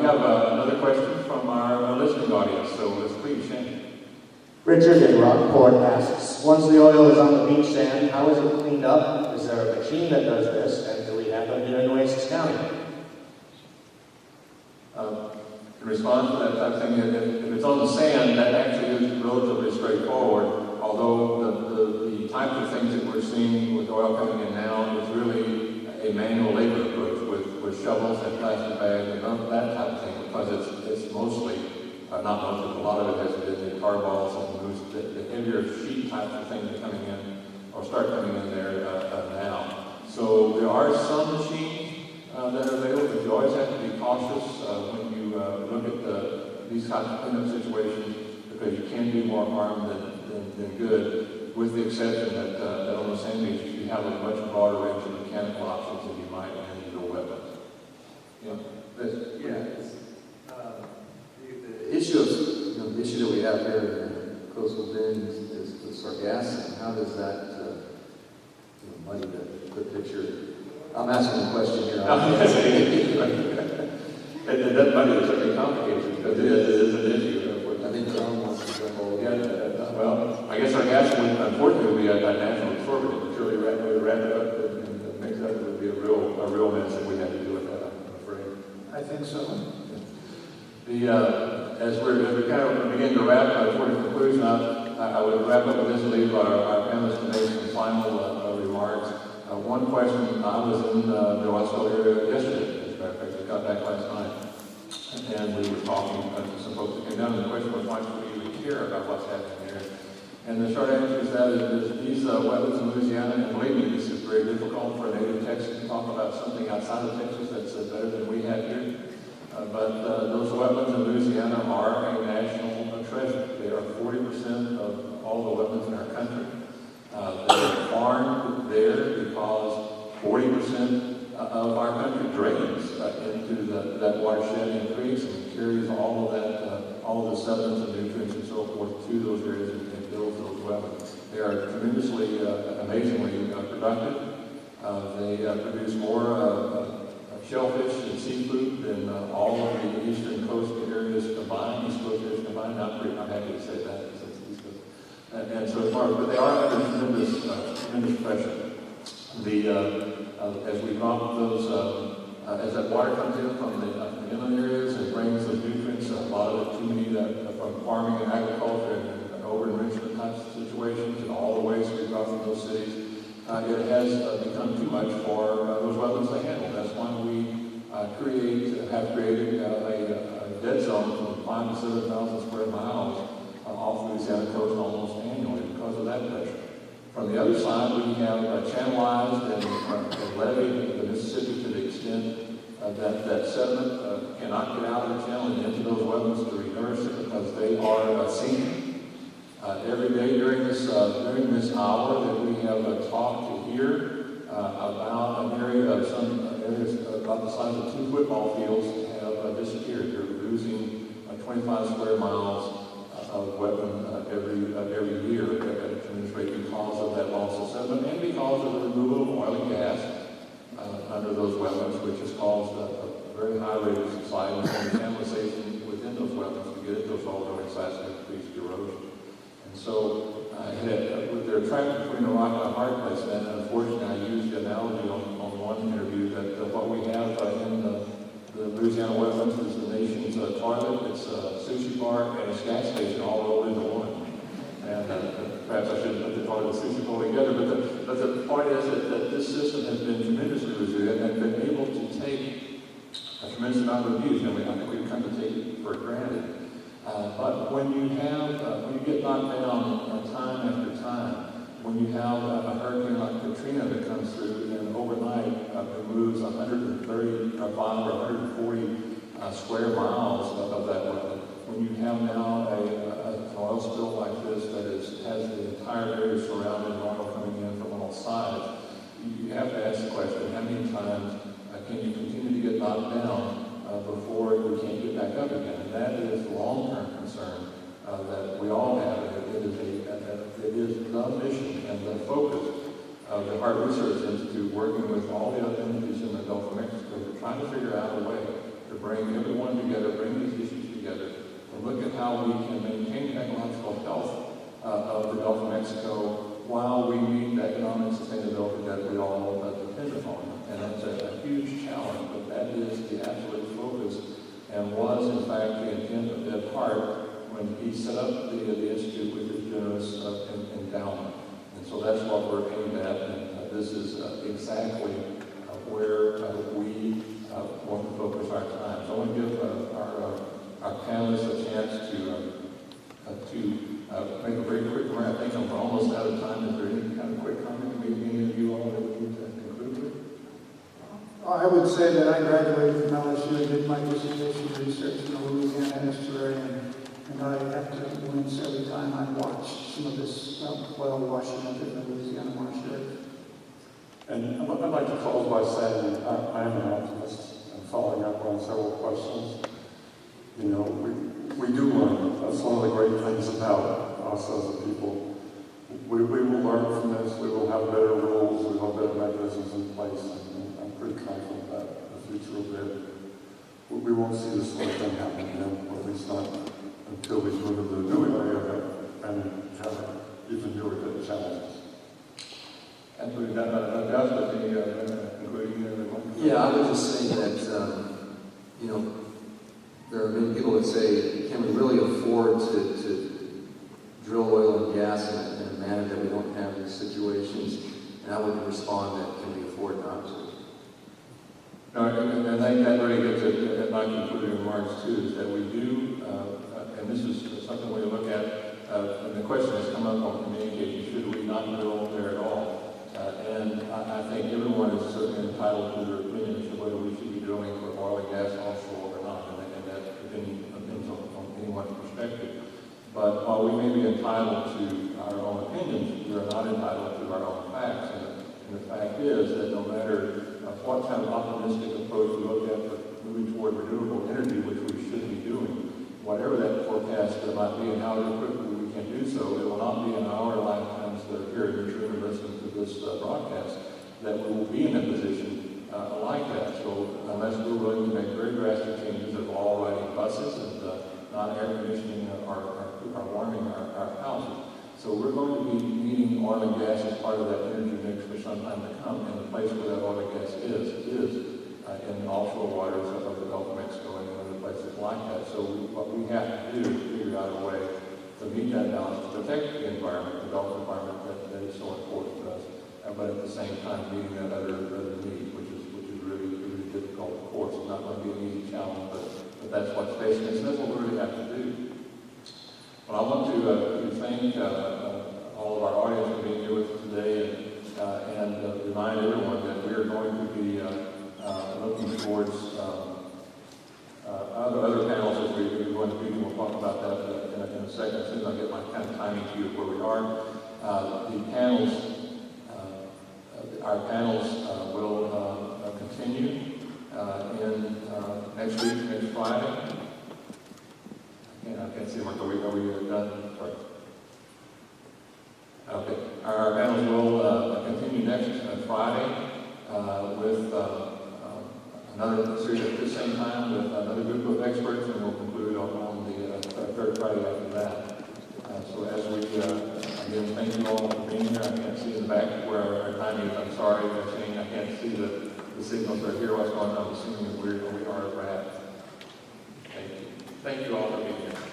have another question from our listening audience, so let's please, Shane. Richard in Rockport asks, once the oil is on the beach sand, how is it cleaned up? Is there a machine that does this? And do we have them here in Nueces County? In response to that type of thing, if it's on the sand, that actually is relatively straightforward, although the type of things that we're seeing with oil coming in now is really a manual labor approach with shovels and plastic bags and that type of thing, because it's mostly, not mostly, a lot of it has been the tar balls and the heavier sheet types of things are coming in, or start coming in there now. So there are some machines that are available, but you always have to be cautious when you look at these types of cleanup situations, because you can do more harm than good, with the exception that on the sand beaches you have a much broader range of mechanical options than you might in your weapons. The issue of the issue that we have here in Coastal Bend is the sargassum. How does that muddy the picture? I'm asking a question here. That money is certainly complicated because it is an issue. I think Tom wants to jump all well, I guess sargassum, unfortunately, would be a natural absorbent. Surely wrap it up and mix it up, it would be a real mess if we had to do it that, I'm afraid. I think so. As we kind of begin to wrap toward a conclusion, I would wrap up with this and leave our panelists to make some final remarks. One question, I was in the Roswell area yesterday, as a matter of fact, I got back last night, and we were talking to some folks that came down, and the question was, why should we even care about what's happening there? And the short answer is that these wetlands in Louisiana, and believe me, this is very difficult for a native Texan to talk about something outside of Texas that's better than we have here. But those wetlands in Louisiana are a national treasure. They are 40% of all the wetlands in our country. They're farmed there because 40% of our country drains into that watershed and creeks and carries all of the sediments and nutrients and so forth to those areas and builds those wetlands. They are tremendously, amazingly productive. They produce more shellfish and seafood than all of the eastern coast areas combined, east coast areas combined. I'm happy to say that, since it's east coast. And so far, but they are under tremendous pressure. As we drop those, as that water comes in from the inland areas, it brings those nutrients, a lot of it to me from farming and agriculture and over-enrichment types of situations, and all the waste we drop from those cities. It has become too much for those wetlands to handle. That's why we have created a dead zone from 5,000 to 7,000 square miles off Louisiana coast almost annually because of that pressure. From the other side, we have channelized and levied the Mississippi to the extent that sediment cannot get out of the channel and into those wetlands to re-nourish it because they are sinking. Every day during this hour that we have talked to here about an area of some areas about the size of 2 football fields have disappeared. They're losing 25 square miles of wetland every year at a tremendous rate because of that loss of sediment and because of the removal of oil and gas under those wetlands, which has caused a very high rate of subsidence and channelization within those wetlands to get at those all-going sites and increased erosion. And so they're trapped between a rock and a hard place, and unfortunately I used the analogy on one interview that what we have in the Louisiana wetlands is the nation's toilet, it's a sushi bar, and a gas station all rolled into one. And perhaps I shouldn't put the toilet and sushi bowl together, but the point is that this system has been tremendously resilient and been able to take a tremendous amount of abuse, and I think we've come to take it for granted. But when you get knocked down time after time, when you have a hurricane like Katrina that comes through and overnight removes 135 or 140 square miles of that wetland, when you have now an oil spill like this that has the entire area surrounded and oil coming in from all sides, you have to ask the question, how many times can you continue to get knocked down before you can't get back up again? And that is the long-term concern that we all have. It is the mission and the focus of the Hart Research Institute, working with all the other entities in the Gulf of Mexico, to try to figure out a way to bring everyone together, bring these issues together, and look at how we can maintain the ecological health of the Gulf of Mexico while we meet the economic sustainability that we all depend upon. And that's a huge challenge, but that is the absolute focus and was, in fact, the intent of Ed Hart when he set up the Institute with his generous endowment. And so that's what we're aimed at, and this is exactly where we want to focus our time. So I want to give our panelists a chance to make a very quick remark. I think I'm almost out of time. Is there any kind of quick comment maybe any of you all that we need to conclude with? I would say that I graduated from LSU and did my dissertation research in the Louisiana estuary, and I have to wince every time I watch some of this oil washing up in the Louisiana marsh area. And I'd like to close by saying I am an optimist and following up on several questions. You know, we do learn. That's one of the great things about us as a people. We will learn from this. We will have better rules. We will have better mechanisms in place. And I'm pretty confident that the future will be. We won't see this sort of thing happen again, or at least not until we move into the new area and have even newer challenges. Absolutely. Does with any concluding remarks? Yeah, I would just say that, you know, there are many people that say, can we really afford to drill oil and gas in a manner that we don't have these situations? And I would respond that, can we afford not to? No, and I think that really gets at my concluding remarks too, is that we do, and this is something we look at, and the question has come up on communication, should we not drill there at all? And I think everyone is certainly entitled to their opinion as to whether we should be drilling for oil and gas offshore or not, and that opinion depends on anyone's perspective. But while we may be entitled to our own opinions, we are not entitled to our own facts. And the fact is that no matter what kind of optimistic approach we look at for moving toward renewable energy, which we should be doing, whatever that forecast might be and however quickly we can do so, it will not be in our lifetimes that are here in this room and listening to this broadcast that we will be in a position like that. So unless we're willing to make very drastic changes of all riding buses and not air conditioning or warming our houses. So we're going to be needing oil and gas as part of that energy mix for some time to come, and the place where that oil and gas is in the offshore waters of the Gulf of Mexico and other places like that. So what we have to do is figure out a way to meet that balance, to protect the environment, the Gulf environment that is so important to us, but at the same time meeting that other need, which is really, really difficult. Of course, it's not going to be an easy challenge, but that's what's facing us, and that's what we really have to do. Well, I want to thank all of our audience for being here with us today and remind everyone that we are going to be looking towards other panels as we go into the future. We'll talk about that in a second. As soon as I get my kind of timing to where we are. Our panels will continue in next week, next Friday. I can't see, Mark, are we done? Sorry. Okay. Our panels will continue next Friday with another series at the same time with another group of experts, and we'll conclude on the third Friday after that. So as we, again, thank you all for being here. I can't see in the back where our timing is. I'm sorry, Shane, I can't see the signals are here. What's going on? I'm assuming that we are at. Thank you. Thank you all for being here.